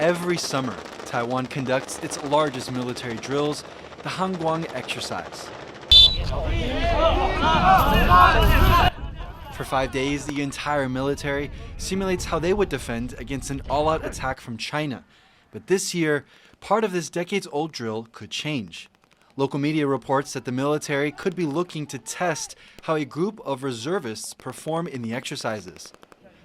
Every summer, Taiwan conducts its largest military drills, the Han Kuang exercise. For 5 days, the entire military simulates how they would defend against an all-out attack from China. But this year, part of this decades-old drill could change. Local media reports that the military could be looking to test how a group of reservists perform in the exercises.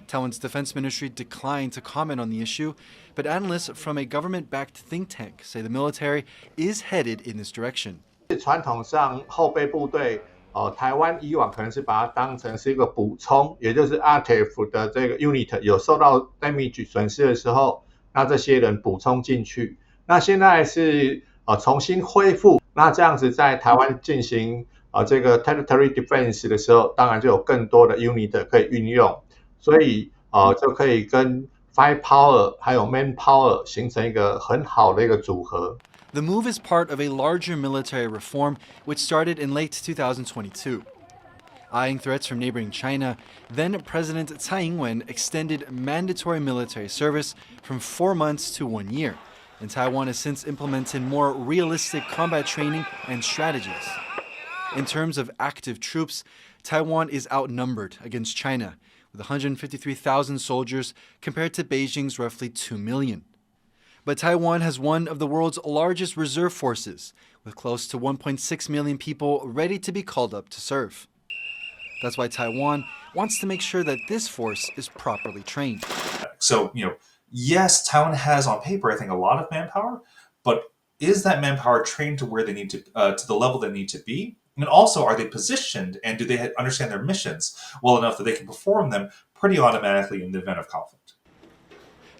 Taiwan's defense ministry declined to comment on the issue, but analysts from a government-backed think tank say the military is headed in this direction. 传统上，后备部队，台湾以往可能是把它当成是一个补充，也就是 RTF 的这个 unit 有受到 damage 损失的时候，那这些人补充进去。那现在是重新恢复，那这样子在台湾进行这个 territory defense 的时候，当然就有更多的 unit 可以运用。所以就可以跟 firepower 还有 manpower 形成一个很好的一个组合。The move is part of a larger military reform which started in late 2022. Eyeing threats from neighboring China, then President Tsai Ing-wen extended mandatory military service from 4 months to 1 year, and Taiwan has since implemented more realistic combat training and strategies. In terms of active troops, Taiwan is outnumbered against China, with 153,000 soldiers compared to Beijing's roughly 2 million. But Taiwan has one of the world's largest reserve forces, with close to 1.6 million people ready to be called up to serve. That's why Taiwan wants to make sure that this force is properly trained. So, yes, Taiwan has on paper, I think, a lot of manpower, but is that manpower trained to where they need to the level they need to be? And also, are they positioned and do they understand their missions well enough that they can perform them pretty automatically in the event of conflict?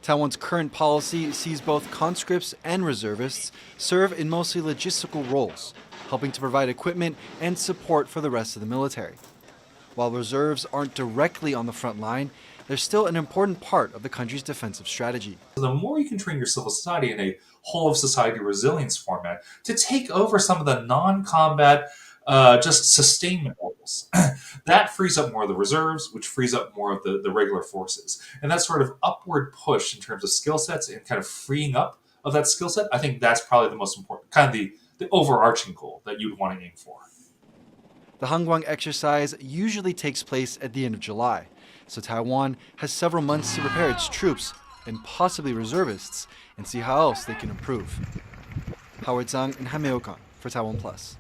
Taiwan's current policy sees both conscripts and reservists serve in mostly logistical roles, helping to provide equipment and support for the rest of the military. While reserves aren't directly on the front line, they're still an important part of the country's defensive strategy. The more you can train your civil society in a whole-of-society resilience format to take over some of the non-combat just sustainment roles. That frees up more of the reserves, which frees up more of the regular forces. And that sort of upward push in terms of skill sets and kind of freeing up of that skill set, I think that's probably the most important, kind of the overarching goal that you'd want to aim for. The Han Kuang exercise usually takes place at the end of July, so Taiwan has several months to prepare its troops and possibly reservists and see how else they can improve. Howard Chang and Jaime Ocon for TaiwanPlus.